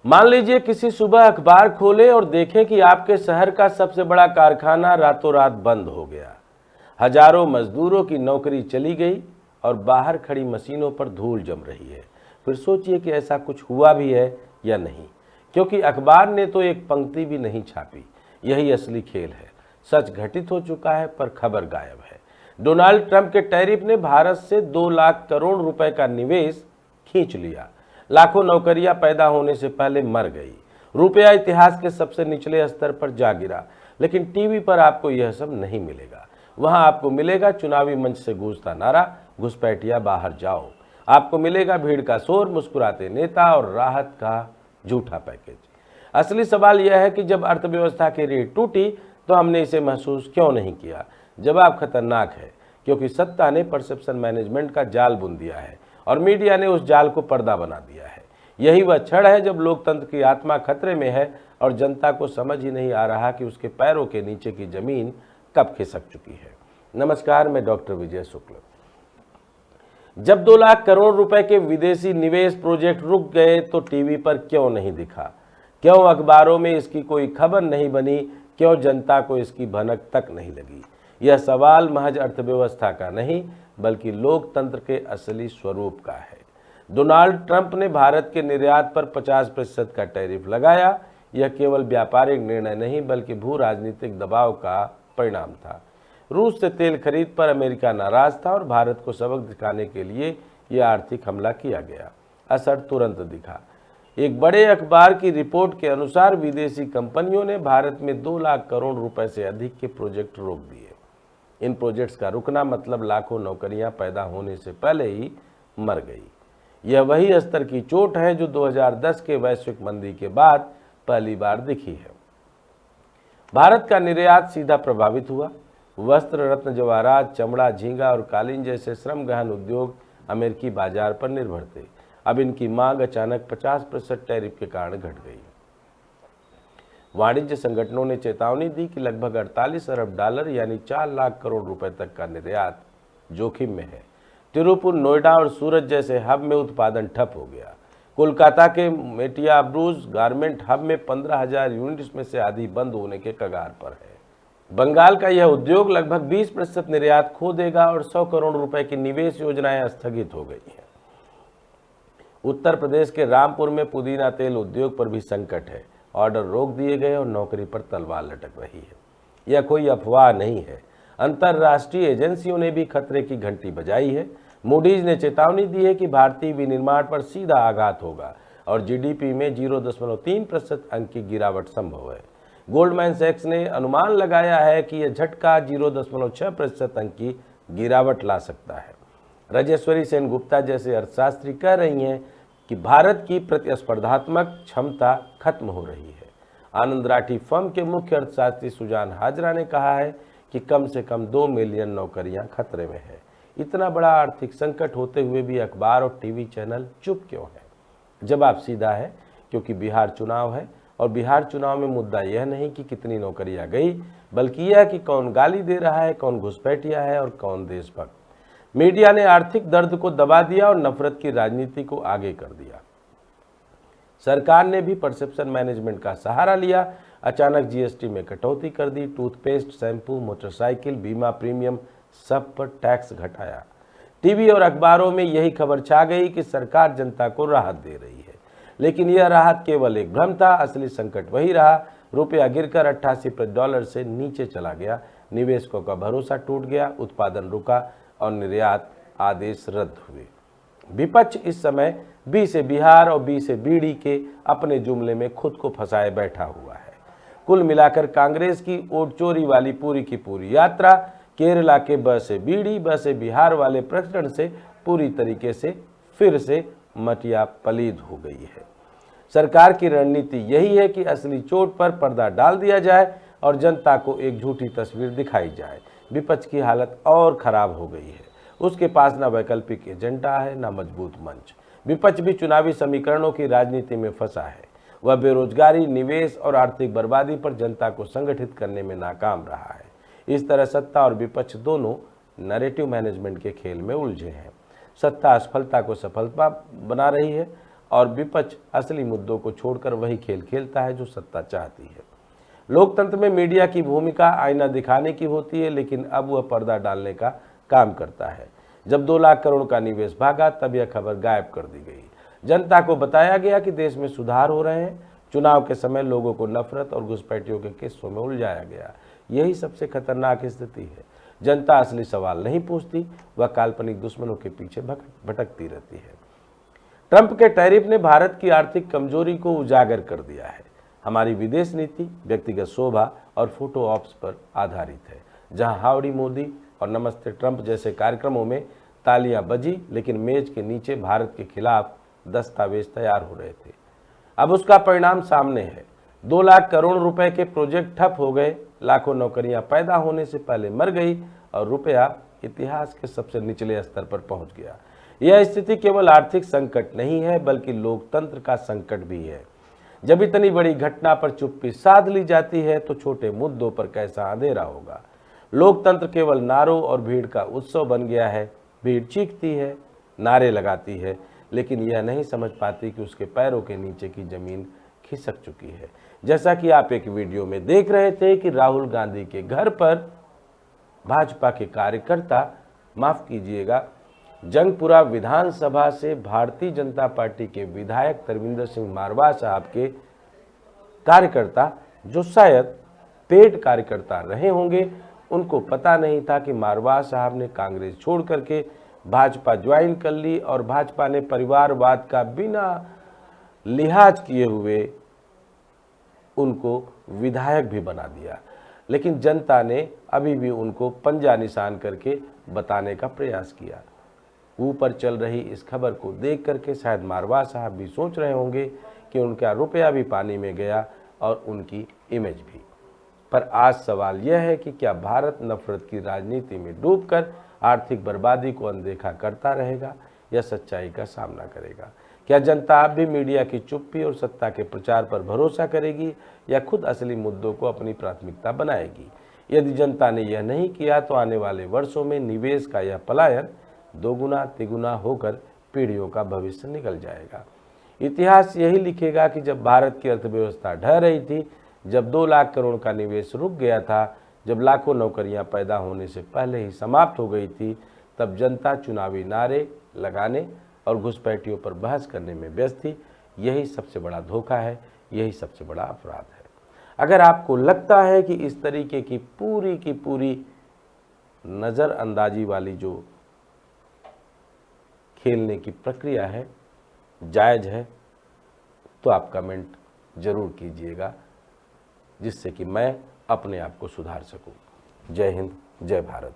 मान लीजिए किसी सुबह अखबार खोले और देखें कि आपके शहर का सबसे बड़ा कारखाना रातों रात बंद हो गया। हजारों मजदूरों की नौकरी चली गई और बाहर खड़ी मशीनों पर धूल जम रही है। फिर सोचिए कि ऐसा कुछ हुआ भी है या नहीं, क्योंकि अखबार ने तो एक पंक्ति भी नहीं छापी। यही असली खेल है। सच घटित हो चुका है पर खबर गायब है। डोनाल्ड ट्रंप के टैरिफ ने भारत से 2 लाख करोड़ रुपए का निवेश खींच लिया। लाखों नौकरियां पैदा होने से पहले मर गई। रुपया इतिहास के सबसे निचले स्तर पर जा गिरा। लेकिन टीवी पर आपको यह सब नहीं मिलेगा। वहां आपको मिलेगा चुनावी मंच से गूंजता नारा, घुसपैठिया बाहर जाओ। आपको मिलेगा भीड़ का शोर, मुस्कुराते नेता और राहत का झूठा पैकेज। असली सवाल यह है कि जब अर्थव्यवस्था की रीढ़ टूटी तो हमने इसे महसूस क्यों नहीं किया। जवाब खतरनाक है, क्योंकि सत्ता ने परसेप्शन मैनेजमेंट का जाल बुन दिया है और मीडिया ने उस जाल को पर्दा बना दिया है। यही वह क्षण है जब लोकतंत्र की आत्मा खतरे में है और जनता को समझ ही नहीं आ रहा कि उसके पैरों के नीचे की जमीन कब खिसक चुकी है। नमस्कार, मैं डॉक्टर विजय शुक्ल। जब 2 लाख करोड़ रुपए के विदेशी निवेश प्रोजेक्ट रुक गए तो टीवी पर क्यों नहीं दिखा? क्यों अखबारों में इसकी कोई खबर नहीं बनी? क्यों जनता को इसकी भनक तक नहीं लगी? यह सवाल महज अर्थव्यवस्था का नहीं, बल्कि लोकतंत्र के असली स्वरूप का है। डोनाल्ड ट्रंप ने भारत के निर्यात पर 50% का टैरिफ लगाया। यह केवल व्यापारिक निर्णय नहीं, बल्कि भू राजनीतिक दबाव का परिणाम था। रूस से तेल खरीद पर अमेरिका नाराज था और भारत को सबक दिखाने के लिए यह आर्थिक हमला किया गया। असर तुरंत दिखा। एक बड़े अखबार की रिपोर्ट के अनुसार विदेशी कंपनियों ने भारत में 2 लाख करोड़ रुपए से अधिक के प्रोजेक्ट रोक दिए। इन प्रोजेक्ट्स का रुकना मतलब लाखों नौकरियां पैदा होने से पहले ही मर गई। यह वही स्तर की चोट है जो 2010 के वैश्विक मंदी के बाद पहली बार दिखी है। भारत का निर्यात सीधा प्रभावित हुआ। वस्त्र, रत्न जवाहरात, चमड़ा, झींगा और कालीन जैसे श्रम गहन उद्योग अमेरिकी बाजार पर निर्भर थे। अब इनकी मांग अचानक 50% टैरिफ के कारण घट गई। वाणिज्य संगठनों ने चेतावनी दी कि लगभग 48 अरब डॉलर यानी 4 लाख करोड़ रुपए तक का निर्यात जोखिम में है। तिरुपुर, नोएडा और सूरत जैसे हब में उत्पादन ठप हो गया। कोलकाता के मेटियाब्रूज गारमेंट हब में 15,000 यूनिट्स में से आधी बंद होने के कगार पर है। बंगाल का यह उद्योग लगभग 20% निर्यात खो देगा और 100 करोड़ रुपए की निवेश योजनाएं स्थगित हो गई हैं। उत्तर प्रदेश के रामपुर में पुदीना तेल उद्योग पर भी संकट है। ऑर्डर रोक दिए गए और नौकरी पर तलवार लटक रही है। यह कोई अफवाह नहीं है। अंतर्राष्ट्रीय एजेंसियों ने भी खतरे की घंटी बजाई है। मूडीज ने चेतावनी दी है कि भारतीय विनिर्माण पर सीधा आघात होगा और जीडीपी में 0.3% अंक की गिरावट संभव है। गोल्डमैन सैक्स ने अनुमान लगाया है कि यह झटका 0.6% अंक की गिरावट ला सकता है। राजेश्वरी सेन गुप्ता जैसे अर्थशास्त्री कह रही हैं कि भारत की प्रतिस्पर्धात्मक क्षमता खत्म हो रही है। आनंद राठी फर्म के मुख्य अर्थशास्त्री सुजान हाजरा ने कहा है कि कम से कम 2 मिलियन नौकरियां खतरे में है। इतना बड़ा आर्थिक संकट होते हुए भी अखबार और टीवी चैनल चुप क्यों है? जवाब सीधा है, क्योंकि बिहार चुनाव है और बिहार चुनाव में मुद्दा यह नहीं कि कितनी नौकरियां गई, बल्कि यह कि कौन गाली दे रहा है, कौन घुसपैठिया है और कौन देशभक्त। मीडिया ने आर्थिक दर्द को दबा दिया और नफरत की राजनीति को आगे कर दिया। सरकार ने भी परसेप्शन मैनेजमेंट का सहारा लिया। अचानक जीएसटी में कटौती कर दी। टूथपेस्ट, शैम्पू, मोटरसाइकिल, बीमा प्रीमियम सब पर टैक्स घटाया। टीवी और अखबारों में यही खबर छा गई कि सरकार जनता को राहत दे रही है, लेकिन यह राहत केवल एक भ्रम था। असली संकट वही रहा। रुपया गिरकर 88 डॉलर से नीचे चला गया। निवेशकों का भरोसा टूट गया। उत्पादन रुका और निर्यात आदेश रद्द हुए। विपक्ष इस समय बी से बिहार और बी से बीड़ी के अपने जुमले में खुद को फंसाए बैठा हुआ है। कुल मिलाकर कांग्रेस की वोट चोरी वाली पूरी की पूरी यात्रा केरला के ब से बीड़ी, ब से बिहार वाले प्रकरण से पूरी तरीके से फिर से मटिया पलीद हो गई है। सरकार की रणनीति यही है कि असली चोट पर पर्दा डाल दिया जाए और जनता को एक झूठी तस्वीर दिखाई जाए। विपक्ष की हालत और खराब हो गई है। उसके पास ना वैकल्पिक एजेंडा है, ना मजबूत मंच। विपक्ष भी चुनावी समीकरणों की राजनीति में फंसा है। वह बेरोजगारी, निवेश और आर्थिक बर्बादी पर जनता को संगठित करने में नाकाम रहा है। इस तरह सत्ता और विपक्ष दोनों नैरेटिव मैनेजमेंट के खेल में उलझे हैं। सत्ता असफलता को सफलता बना रही है और विपक्ष असली मुद्दों को छोड़कर वही खेल खेलता है जो सत्ता चाहती है। लोकतंत्र में मीडिया की भूमिका आईना दिखाने की होती है, लेकिन अब वह पर्दा डालने का काम करता है। जब 2 लाख करोड़ का निवेश भागा तब यह खबर गायब कर दी गई। जनता को बताया गया कि देश में सुधार हो रहे हैं। चुनाव के समय लोगों को नफरत और घुसपैठियों के किस्सों में उलझाया गया। यही सबसे खतरनाक स्थिति है। जनता असली सवाल नहीं पूछती, वह काल्पनिक दुश्मनों के पीछे भटकती रहती है। ट्रंप के टैरिफ ने भारत की आर्थिक कमजोरी को उजागर कर दिया है। हमारी विदेश नीति व्यक्तिगत शोभा और फोटो ऑप्स पर आधारित है। जहां हाउडी मोदी और नमस्ते ट्रंप जैसे कार्यक्रमों में तालियां बजी, लेकिन मेज के नीचे भारत के खिलाफ दस्तावेज तैयार हो रहे थे। अब उसका परिणाम सामने है। 2 लाख करोड़ रुपए के प्रोजेक्ट ठप हो गए, लाखों नौकरियां पैदा होने से पहले मर गई और रुपया इतिहास के सबसे निचले स्तर पर पहुंच गया। यह स्थिति केवल आर्थिक संकट नहीं है, बल्कि लोकतंत्र का संकट भी है। जब इतनी बड़ी घटना पर चुप्पी साध ली जाती है तो छोटे मुद्दों पर कैसा अंधेरा होगा। लोकतंत्र केवल नारों और भीड़ का उत्सव बन गया है। भीड़ चीखती है, नारे लगाती है, लेकिन यह नहीं समझ पाती कि उसके पैरों के नीचे की जमीन खिसक चुकी है। जैसा कि आप एक वीडियो में देख रहे थे कि राहुल गांधी के घर पर भाजपा के कार्यकर्ता, माफ कीजिएगा, जंगपुरा विधानसभा से भारतीय जनता पार्टी के विधायक तरविंदर सिंह मारवाह साहब के कार्यकर्ता, जो शायद पेड कार्यकर्ता रहे होंगे, उनको पता नहीं था कि मारवाह साहब ने कांग्रेस छोड़ करके भाजपा ज्वाइन कर ली और भाजपा ने परिवारवाद का बिना लिहाज किए हुए उनको विधायक भी बना दिया। लेकिन जनता ने अभी भी उनको पंजा निशान करके बताने का प्रयास किया। ऊपर चल रही इस खबर को देख करके शायद मारवाह साहब भी सोच रहे होंगे कि उनका रुपया भी पानी में गया और उनकी इमेज भी। पर आज सवाल यह है कि क्या भारत नफरत की राजनीति में डूबकर आर्थिक बर्बादी को अनदेखा करता रहेगा या सच्चाई का सामना करेगा? क्या जनता अब भी मीडिया की चुप्पी और सत्ता के प्रचार पर भरोसा करेगी या खुद असली मुद्दों को अपनी प्राथमिकता बनाएगी? यदि जनता ने यह नहीं किया तो आने वाले वर्षों में निवेश का यह पलायन दोगुना तिगुना होकर पीढ़ियों का भविष्य निकल जाएगा। इतिहास यही लिखेगा कि जब भारत की अर्थव्यवस्था ढह रही थी, जब 2 लाख करोड़ का निवेश रुक गया था, जब लाखों नौकरियां पैदा होने से पहले ही समाप्त हो गई थी, तब जनता चुनावी नारे लगाने और घुसपैठियों पर बहस करने में व्यस्त थी। यही सबसे बड़ा धोखा है, यही सबसे बड़ा अपराध है। अगर आपको लगता है कि इस तरीके की पूरी नज़रअंदाजी वाली जो खेलने की प्रक्रिया है जायज़ है, तो आप कमेंट ज़रूर कीजिएगा, जिससे कि मैं अपने आप को सुधार सकूं। जय हिंद, जय भारत।